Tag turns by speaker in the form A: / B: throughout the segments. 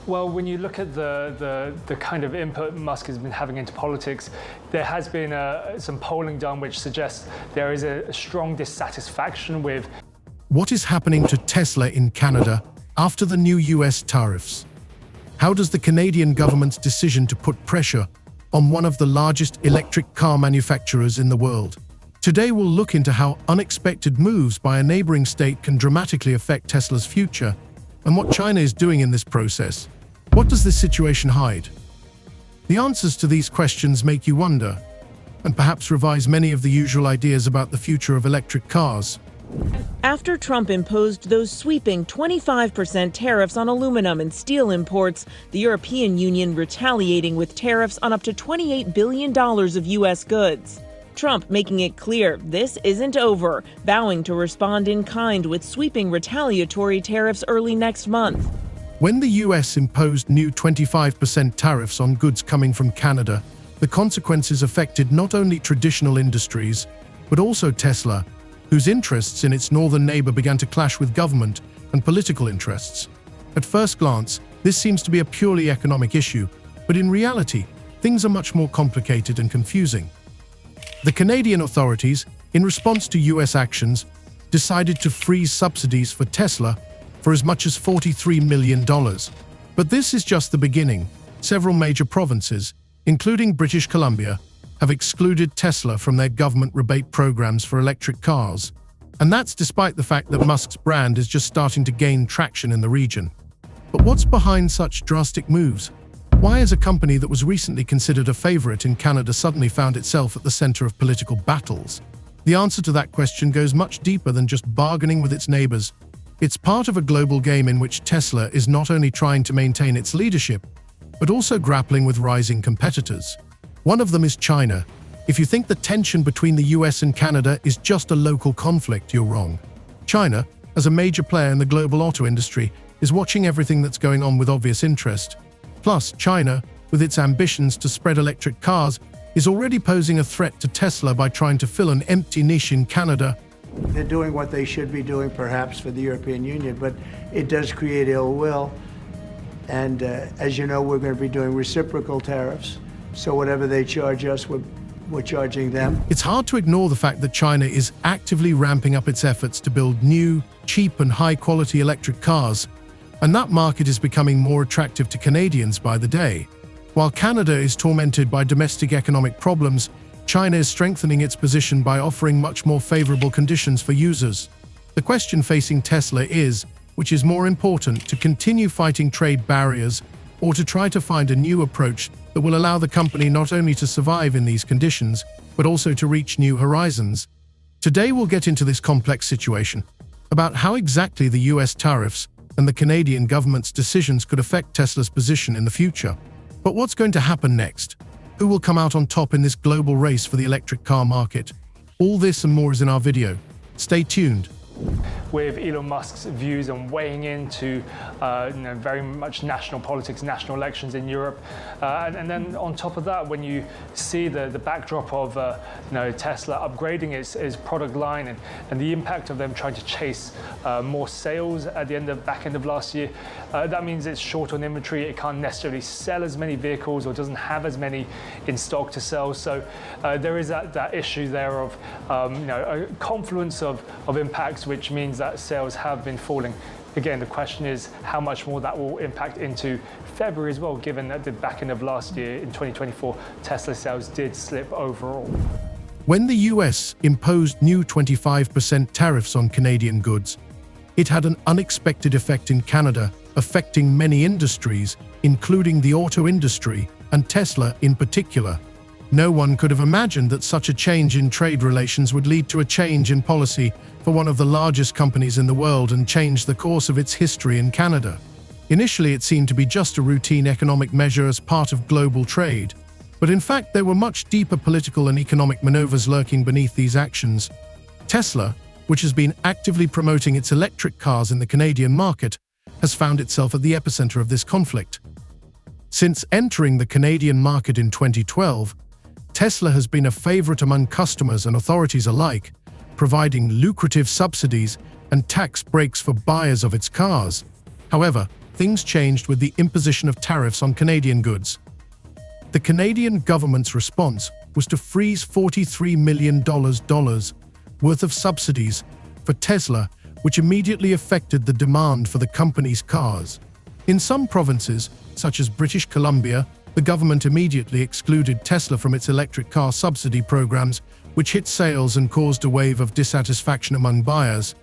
A: Well, when you look at the kind of input Musk has been having into politics, there has been some polling done which suggests there is a strong dissatisfaction with
B: What is happening to Tesla in Canada after the new US tariffs? How does the Canadian government's decision to put pressure on one of the largest electric car manufacturers in the world? Today we'll look into how unexpected moves by a neighboring state can dramatically affect Tesla's future and what China is doing in this process. What does this situation hide? The answers to these questions make you wonder, and perhaps revise many of the usual ideas about the future of electric cars.
C: After Trump imposed those sweeping 25% tariffs on aluminum and steel imports, the European Union retaliating with tariffs on up to $28 billion of U.S. goods. Trump making it clear this isn't over, vowing to respond in kind with sweeping retaliatory tariffs early next month.
B: When the US imposed new 25% tariffs on goods coming from Canada, the consequences affected not only traditional industries, but also Tesla, whose interests in its northern neighbor began to clash with government and political interests. At first glance, this seems to be a purely economic issue, but in reality, things are much more complicated and confusing. The Canadian authorities, in response to US actions, decided to freeze subsidies for Tesla for as much as $43 million. But this is just the beginning. Several major provinces, including British Columbia, have excluded Tesla from their government rebate programs for electric cars. And that's despite the fact that Musk's brand is just starting to gain traction in the region. But what's behind such drastic moves? Why has a company that was recently considered a favorite in Canada suddenly found itself at the center of political battles? The answer to that question goes much deeper than just bargaining with its neighbors. It's part of a global game in which Tesla is not only trying to maintain its leadership, but also grappling with rising competitors. One of them is China. If you think the tension between the US and Canada is just a local conflict, you're wrong. China, as a major player in the global auto industry, is watching everything that's going on with obvious interest. Plus, China, with its ambitions to spread electric cars, is already posing a threat to Tesla by trying to fill an empty niche in Canada.
D: They're doing what they should be doing, perhaps, for the European Union, but it does create ill will. And as you know, we're going to be doing reciprocal tariffs. So whatever they charge us, we're charging them.
B: It's hard to ignore the fact that China is actively ramping up its efforts to build new, cheap and high-quality electric cars, and that market is becoming more attractive to Canadians by the day. While Canada is tormented by domestic economic problems, China is strengthening its position by offering much more favorable conditions for users. The question facing Tesla is, which is more important, to continue fighting trade barriers or to try to find a new approach that will allow the company not only to survive in these conditions, but also to reach new horizons. Today we'll get into this complex situation, about how exactly the US tariffs and the Canadian government's decisions could affect Tesla's position in the future. But what's going to happen next? Who will come out on top in this global race for the electric car market? All this and more is in our video. Stay tuned.
A: With Elon Musk's views on weighing into very much national politics, national elections in Europe. And then on top of that, when you see the backdrop of Tesla upgrading its product line and the impact of them trying to chase more sales at the back end of last year, that means it's short on inventory. It can't necessarily sell as many vehicles or doesn't have as many in stock to sell. So there is that issue there of a confluence of impacts, which means that sales have been falling. Again, the question is how much more that will impact into February as well, given that the back end of last year in 2024, Tesla sales did slip overall.
B: When the US imposed new 25% tariffs on Canadian goods, it had an unexpected effect in Canada, affecting many industries, including the auto industry and Tesla in particular. No one could have imagined that such a change in trade relations would lead to a change in policy for one of the largest companies in the world and change the course of its history in Canada. Initially, it seemed to be just a routine economic measure as part of global trade, but in fact there were much deeper political and economic maneuvers lurking beneath these actions. Tesla, which has been actively promoting its electric cars in the Canadian market, has found itself at the epicenter of this conflict. Since entering the Canadian market in 2012, Tesla has been a favorite among customers and authorities alike, providing lucrative subsidies and tax breaks for buyers of its cars. However, things changed with the imposition of tariffs on Canadian goods. The Canadian government's response was to freeze $43 million worth of subsidies for Tesla, which immediately affected the demand for the company's cars. In some provinces, such as British Columbia, the government immediately excluded Tesla from its electric car subsidy programs, which hit sales and caused a wave of dissatisfaction among buyers.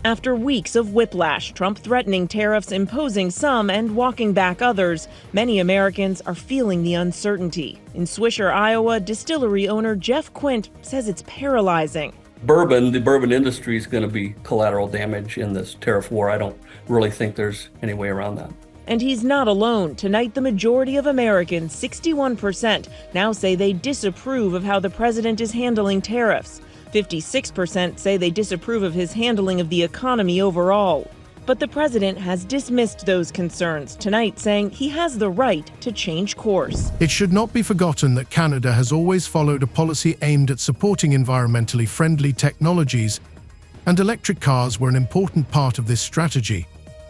C: After weeks of whiplash, Trump threatening tariffs, imposing some, and walking back others, many Americans are feeling the uncertainty. In Swisher, Iowa, distillery owner Jeff Quint says it's paralyzing.
E: The bourbon industry is going to be collateral damage in this tariff war. I don't really think there's any way around that.
C: And he's not alone. Tonight, the majority of Americans, 61%, now say they disapprove of how the president is handling tariffs. 56% say they disapprove of his handling of the economy overall. But the president has dismissed those concerns tonight, saying he has the right to change course.
B: It should not be forgotten that Canada has always followed a policy aimed at supporting environmentally friendly technologies, and electric cars were an important part of this strategy.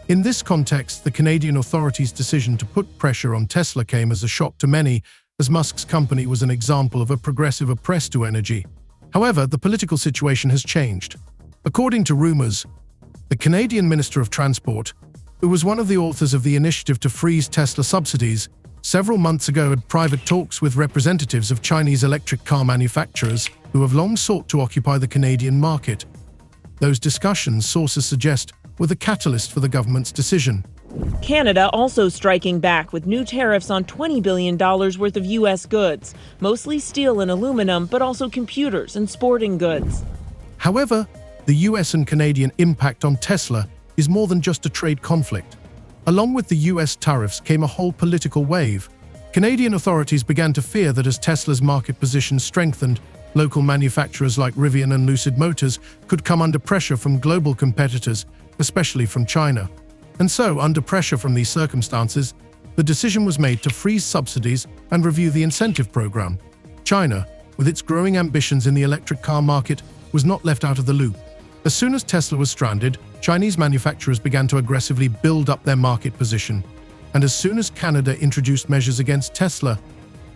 B: In this context, the Canadian authorities' decision to put pressure on Tesla came as a shock to many, as Musk's company was an example of a progressive approach to energy. However, the political situation has changed. According to rumors, the Canadian Minister of Transport, who was one of the authors of the initiative to freeze Tesla subsidies, several months ago had private talks with representatives of Chinese electric car manufacturers who have long sought to occupy the Canadian market. Those discussions, sources suggest, were the catalyst for the government's decision.
C: Canada also striking back with new tariffs on $20 billion worth of U.S. goods, mostly steel and aluminum, but also computers and sporting goods.
B: However, the U.S. and Canadian impact on Tesla is more than just a trade conflict. Along with the U.S. tariffs came a whole political wave. Canadian authorities began to fear that as Tesla's market position strengthened, local manufacturers like Rivian and Lucid Motors could come under pressure from global competitors, especially from China. And so, under pressure from these circumstances, the decision was made to freeze subsidies and review the incentive program. China, with its growing ambitions in the electric car market, was not left out of the loop. As soon as Tesla was stranded, Chinese manufacturers began to aggressively build up their market position. And as soon as Canada introduced measures against Tesla,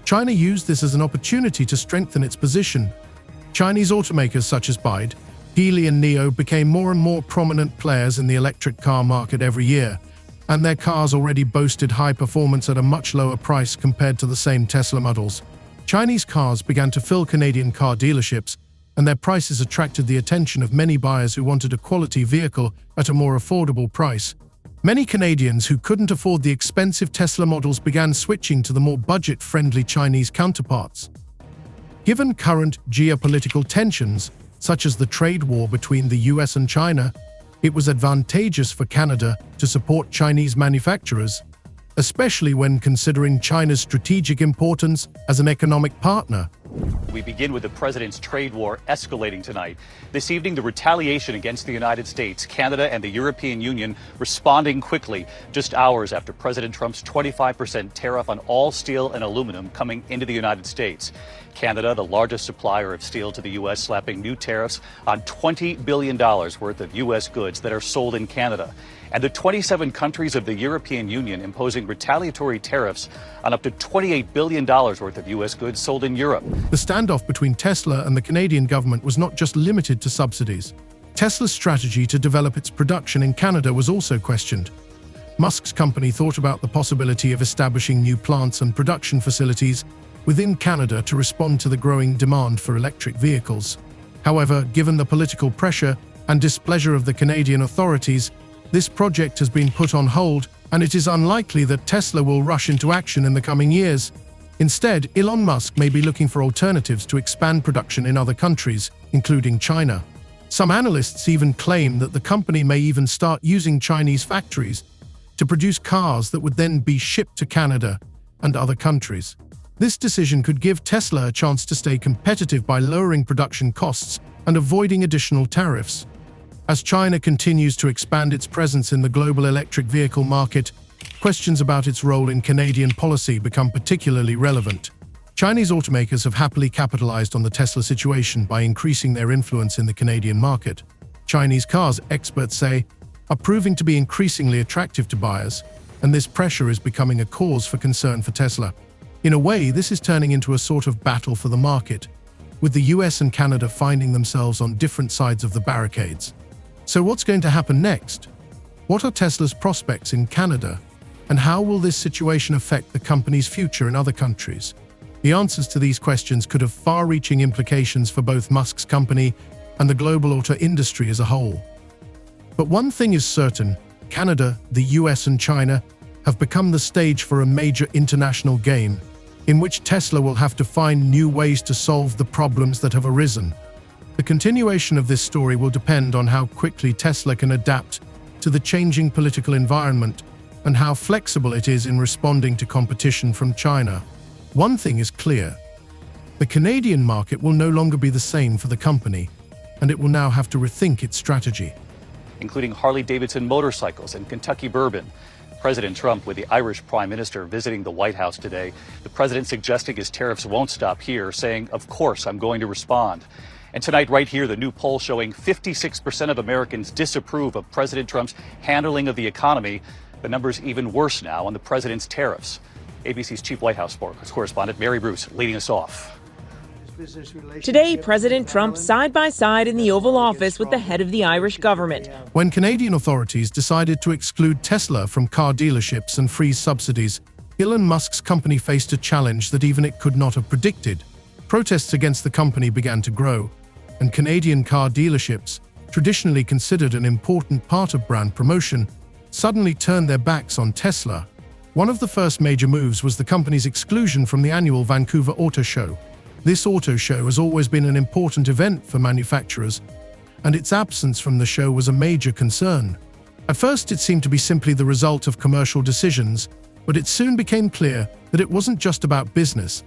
B: China used this as an opportunity to strengthen its position. Chinese automakers such as BYD, Geely and NIO became more and more prominent players in the electric car market every year, and their cars already boasted high performance at a much lower price compared to the same Tesla models. Chinese cars began to fill Canadian car dealerships, and their prices attracted the attention of many buyers who wanted a quality vehicle at a more affordable price. Many Canadians who couldn't afford the expensive Tesla models began switching to the more budget-friendly Chinese counterparts. Given current geopolitical tensions, such as the trade war between the US and China, it was advantageous for Canada to support Chinese manufacturers, especially when considering China's strategic importance as an economic partner.
F: We begin with the president's trade war escalating tonight. This evening, the retaliation against the United States, Canada, and the European Union responding quickly, just hours after President Trump's 25% tariff on all steel and aluminum coming into the United States. Canada, the largest supplier of steel to the U.S., slapping new tariffs on $20 billion worth of U.S. goods that are sold in Canada. And the 27 countries of the European Union imposing retaliatory tariffs on up to $28 billion worth of U.S. goods sold in Europe.
B: The standoff between Tesla and the Canadian government was not just limited to subsidies. Tesla's strategy to develop its production in Canada was also questioned. Musk's company thought about the possibility of establishing new plants and production facilities within Canada to respond to the growing demand for electric vehicles. However, given the political pressure and displeasure of the Canadian authorities, this project has been put on hold, and it is unlikely that Tesla will rush into action in the coming years. Instead, Elon Musk may be looking for alternatives to expand production in other countries, including China. Some analysts even claim that the company may even start using Chinese factories to produce cars that would then be shipped to Canada and other countries. This decision could give Tesla a chance to stay competitive by lowering production costs and avoiding additional tariffs. As China continues to expand its presence in the global electric vehicle market, questions about its role in Canadian policy become particularly relevant. Chinese automakers have happily capitalized on the Tesla situation by increasing their influence in the Canadian market. Chinese cars, experts say, are proving to be increasingly attractive to buyers, and this pressure is becoming a cause for concern for Tesla. In a way, this is turning into a sort of battle for the market, with the US and Canada finding themselves on different sides of the barricades. So what's going to happen next? What are Tesla's prospects in Canada? And how will this situation affect the company's future in other countries? The answers to these questions could have far-reaching implications for both Musk's company and the global auto industry as a whole. But one thing is certain: Canada, the US, and China have become the stage for a major international game, in which Tesla will have to find new ways to solve the problems that have arisen. The continuation of this story will depend on how quickly Tesla can adapt to the changing political environment and how flexible it is in responding to competition from China. One thing is clear: the Canadian market will no longer be the same for the company, and it will now have to rethink its strategy.
F: Including Harley-Davidson motorcycles and Kentucky bourbon. President Trump with the Irish Prime Minister visiting the White House today. The president suggesting his tariffs won't stop here, saying, "Of course, I'm going to respond." And tonight, right here, the new poll showing 56% of Americans disapprove of President Trump's handling of the economy. The number's even worse now on the president's tariffs. ABC's chief White House sports correspondent Mary Bruce leading us off.
C: Today, President Trump side by side in the Oval Office with the head of the Irish government.
B: When Canadian authorities decided to exclude Tesla from car dealerships and freeze subsidies, Elon Musk's company faced a challenge that even it could not have predicted. Protests against the company began to grow, and Canadian car dealerships, traditionally considered an important part of brand promotion, suddenly turned their backs on Tesla. One of the first major moves was the company's exclusion from the annual Vancouver Auto Show. This auto show has always been an important event for manufacturers, and its absence from the show was a major concern. At first, it seemed to be simply the result of commercial decisions, but it soon became clear that it wasn't just about business.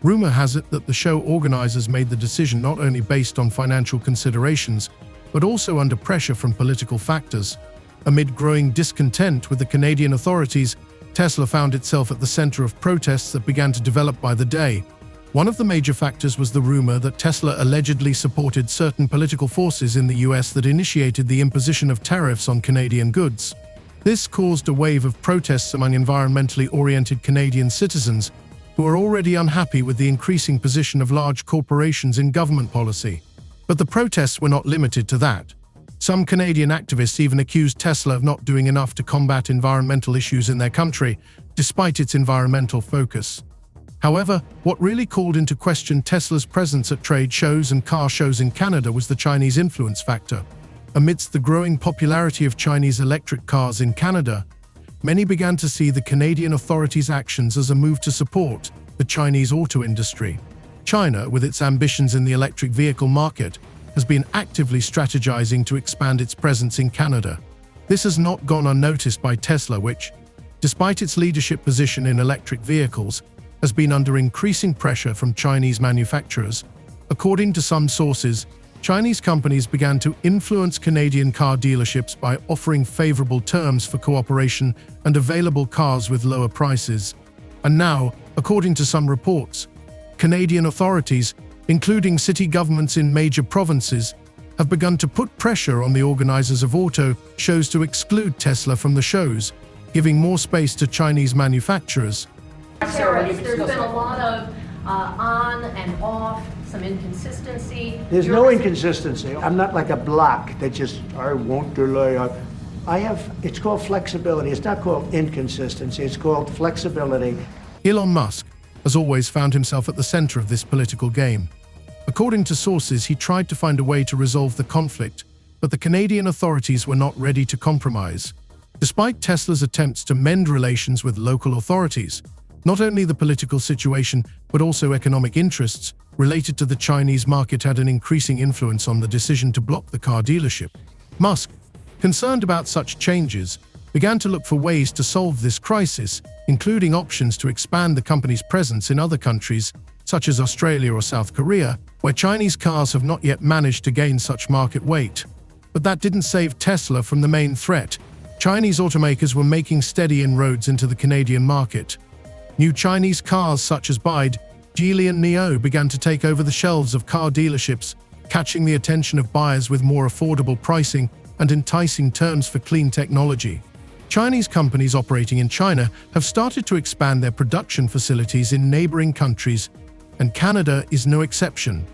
B: Rumor has it that the show organizers made the decision not only based on financial considerations, but also under pressure from political factors. Amid growing discontent with the Canadian authorities, Tesla found itself at the center of protests that began to develop by the day. One of the major factors was the rumor that Tesla allegedly supported certain political forces in the US that initiated the imposition of tariffs on Canadian goods. This caused a wave of protests among environmentally oriented Canadian citizens who are already unhappy with the increasing position of large corporations in government policy. But the protests were not limited to that. Some Canadian activists even accused Tesla of not doing enough to combat environmental issues in their country, despite its environmental focus. However, what really called into question Tesla's presence at trade shows and car shows in Canada was the Chinese influence factor. Amidst the growing popularity of Chinese electric cars in Canada, many began to see the Canadian authorities' actions as a move to support the Chinese auto industry. China, with its ambitions in the electric vehicle market, has been actively strategizing to expand its presence in Canada. This has not gone unnoticed by Tesla, which, despite its leadership position in electric vehicles, has been under increasing pressure from Chinese manufacturers. According to some sources, Chinese companies began to influence Canadian car dealerships by offering favorable terms for cooperation and available cars with lower prices. And now, according to some reports, Canadian authorities, including city governments in major provinces, have begun to put pressure on the organizers of auto shows to exclude Tesla from the shows, giving more space to Chinese manufacturers.
G: There's been a lot of on and off, some inconsistency.
D: There's no inconsistency. I'm not like a block that just, I won't delay. It's called flexibility. It's not called inconsistency. It's called flexibility.
B: Elon Musk has always found himself at the center of this political game. According to sources, he tried to find a way to resolve the conflict, but the Canadian authorities were not ready to compromise. Despite Tesla's attempts to mend relations with local authorities, not only the political situation, but also economic interests related to the Chinese market had an increasing influence on the decision to block the car dealership. Musk, concerned about such changes, began to look for ways to solve this crisis, including options to expand the company's presence in other countries, such as Australia or South Korea, where Chinese cars have not yet managed to gain such market weight. But that didn't save Tesla from the main threat. Chinese automakers were making steady inroads into the Canadian market. New Chinese cars such as BYD, Geely and NIO began to take over the shelves of car dealerships, catching the attention of buyers with more affordable pricing and enticing terms for clean technology. Chinese companies operating in China have started to expand their production facilities in neighboring countries, and Canada is no exception.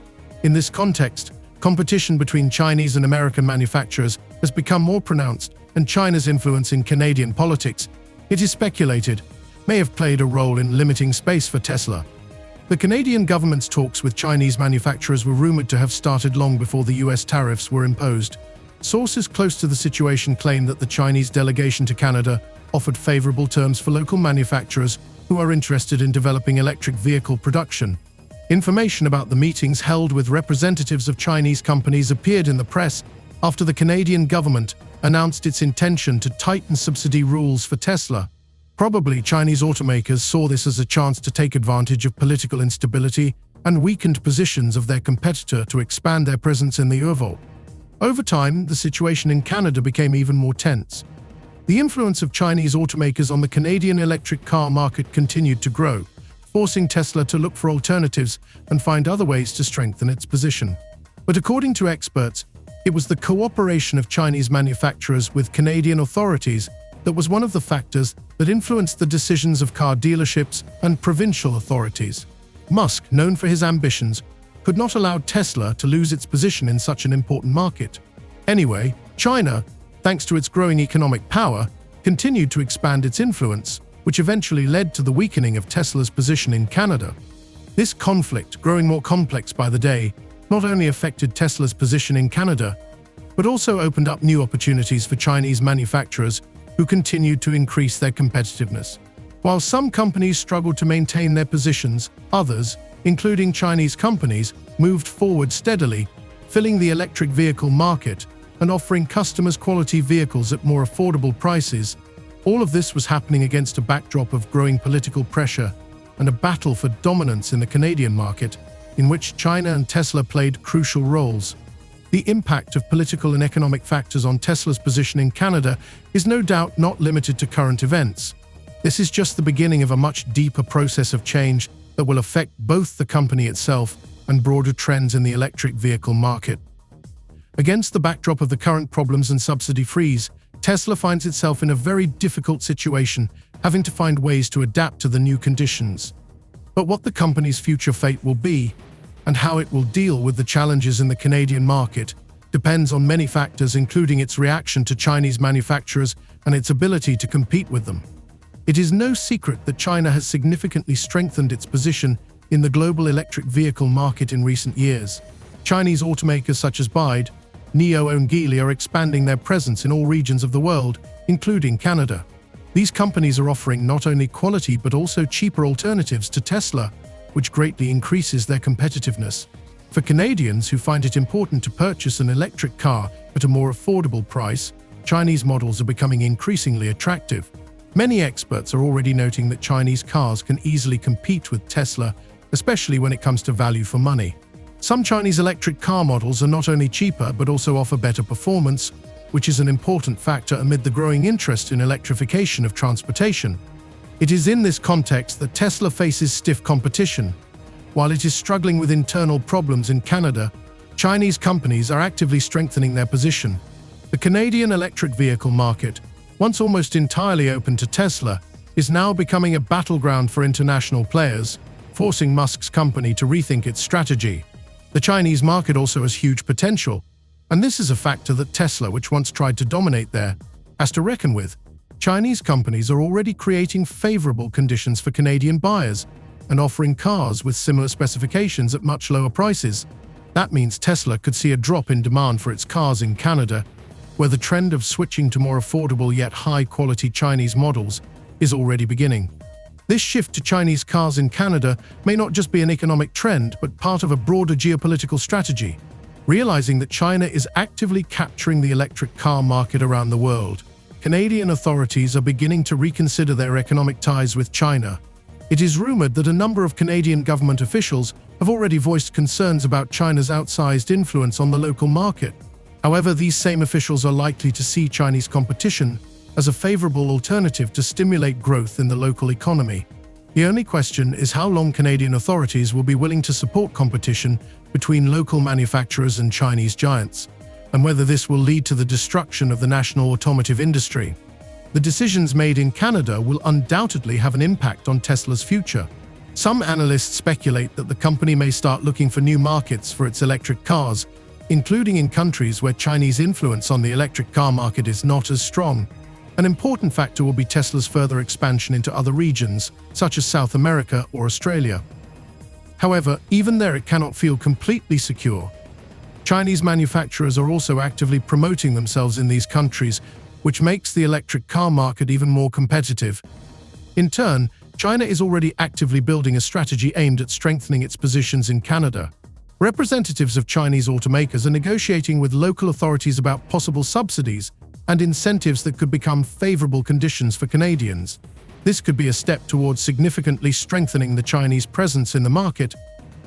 B: In this context, competition between Chinese and American manufacturers has become more pronounced, and China's influence in Canadian politics, it is speculated, may have played a role in limiting space for Tesla. The Canadian government's talks with Chinese manufacturers were rumored to have started long before the US tariffs were imposed. Sources close to the situation claim that the Chinese delegation to Canada offered favorable terms for local manufacturers who are interested in developing electric vehicle production. Information about the meetings held with representatives of Chinese companies appeared in the press after the Canadian government announced its intention to tighten subsidy rules for Tesla. Probably Chinese automakers saw this as a chance to take advantage of political instability and weakened positions of their competitor to expand their presence in the UV. Over time, the situation in Canada became even more tense. The influence of Chinese automakers on the Canadian electric car market continued to grow, forcing Tesla to look for alternatives and find other ways to strengthen its position. But according to experts, it was the cooperation of Chinese manufacturers with Canadian authorities that was one of the factors that influenced the decisions of car dealerships and provincial authorities. Musk, known for his ambitions, could not allow Tesla to lose its position in such an important market. Anyway, China, thanks to its growing economic power, continued to expand its influence, which eventually led to the weakening of Tesla's position in Canada. This conflict, growing more complex by the day, not only affected Tesla's position in Canada, but also opened up new opportunities for Chinese manufacturers who continued to increase their competitiveness. While some companies struggled to maintain their positions, others, including Chinese companies, moved forward steadily, filling the electric vehicle market and offering customers quality vehicles at more affordable prices. All of this was happening against a backdrop of growing political pressure and a battle for dominance in the Canadian market, in which China and Tesla played crucial roles. The impact of political and economic factors on Tesla's position in Canada is no doubt not limited to current events. This is just the beginning of a much deeper process of change that will affect both the company itself and broader trends in the electric vehicle market. Against the backdrop of the current problems and subsidy freeze, Tesla finds itself in a very difficult situation, having to find ways to adapt to the new conditions. But what the company's future fate will be, and how it will deal with the challenges in the Canadian market, depends on many factors, including its reaction to Chinese manufacturers and its ability to compete with them. It is no secret that China has significantly strengthened its position in the global electric vehicle market in recent years. Chinese automakers such as BYD, NIO and Geely are expanding their presence in all regions of the world, including Canada. These companies are offering not only quality but also cheaper alternatives to Tesla, which greatly increases their competitiveness. For Canadians who find it important to purchase an electric car at a more affordable price, Chinese models are becoming increasingly attractive. Many experts are already noting that Chinese cars can easily compete with Tesla, especially when it comes to value for money. Some Chinese electric car models are not only cheaper but also offer better performance, which is an important factor amid the growing interest in electrification of transportation. It is in this context that Tesla faces stiff competition. While it is struggling with internal problems in Canada, Chinese companies are actively strengthening their position. The Canadian electric vehicle market, once almost entirely open to Tesla, is now becoming a battleground for international players, forcing Musk's company to rethink its strategy. The Chinese market also has huge potential, and this is a factor that Tesla, which once tried to dominate there, has to reckon with. Chinese companies are already creating favorable conditions for Canadian buyers and offering cars with similar specifications at much lower prices. That means Tesla could see a drop in demand for its cars in Canada, where the trend of switching to more affordable yet high-quality Chinese models is already beginning. This shift to Chinese cars in Canada may not just be an economic trend, but part of a broader geopolitical strategy. Realizing that China is actively capturing the electric car market around the world, Canadian authorities are beginning to reconsider their economic ties with China. It is rumored that a number of Canadian government officials have already voiced concerns about China's outsized influence on the local market. However, these same officials are likely to see Chinese competition as a favorable alternative to stimulate growth in the local economy. The only question is how long Canadian authorities will be willing to support competition between local manufacturers and Chinese giants, and whether this will lead to the destruction of the national automotive industry. The decisions made in Canada will undoubtedly have an impact on Tesla's future. Some analysts speculate that the company may start looking for new markets for its electric cars, including in countries where Chinese influence on the electric car market is not as strong. An important factor will be Tesla's further expansion into other regions, such as South America or Australia. However, even there it cannot feel completely secure. Chinese manufacturers are also actively promoting themselves in these countries, which makes the electric car market even more competitive. In turn, China is already actively building a strategy aimed at strengthening its positions in Canada. Representatives of Chinese automakers are negotiating with local authorities about possible subsidies and incentives that could become favorable conditions for Canadians. This could be a step towards significantly strengthening the Chinese presence in the market,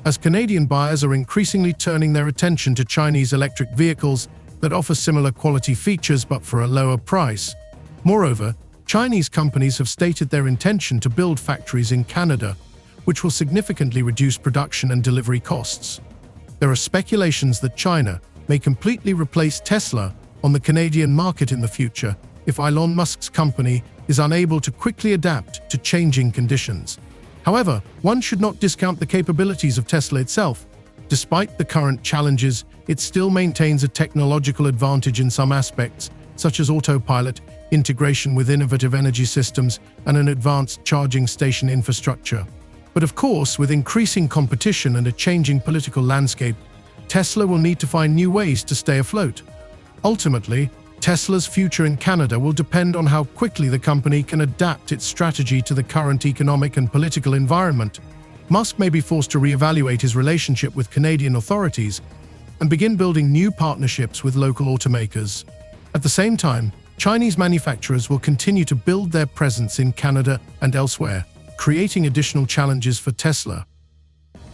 B: as Canadian buyers are increasingly turning their attention to Chinese electric vehicles that offer similar quality features but for a lower price. Moreover, Chinese companies have stated their intention to build factories in Canada, which will significantly reduce production and delivery costs. There are speculations that China may completely replace Tesla on the Canadian market in the future if Elon Musk's company is unable to quickly adapt to changing conditions. However, one should not discount the capabilities of Tesla itself. Despite the current challenges, it still maintains a technological advantage in some aspects, such as autopilot, integration with innovative energy systems, and an advanced charging station infrastructure. But of course, with increasing competition and a changing political landscape, Tesla will need to find new ways to stay afloat. Ultimately, Tesla's future in Canada will depend on how quickly the company can adapt its strategy to the current economic and political environment. Musk may be forced to reevaluate his relationship with Canadian authorities and begin building new partnerships with local automakers. At the same time, Chinese manufacturers will continue to build their presence in Canada and elsewhere, creating additional challenges for Tesla.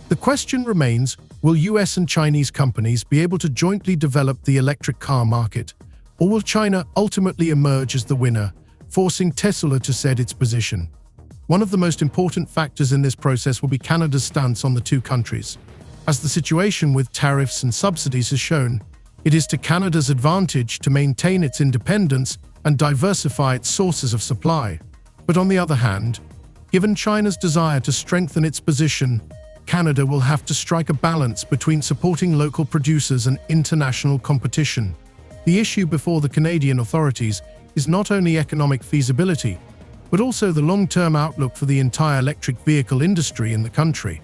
B: The question remains, will US and Chinese companies be able to jointly develop the electric car market, or will China ultimately emerge as the winner, forcing Tesla to cede its position? One of the most important factors in this process will be Canada's stance on the two countries. As the situation with tariffs and subsidies has shown, it is to Canada's advantage to maintain its independence and diversify its sources of supply. But on the other hand, given China's desire to strengthen its position, Canada will have to strike a balance between supporting local producers and international competition. The issue before the Canadian authorities is not only economic feasibility, but also the long-term outlook for the entire electric vehicle industry in the country.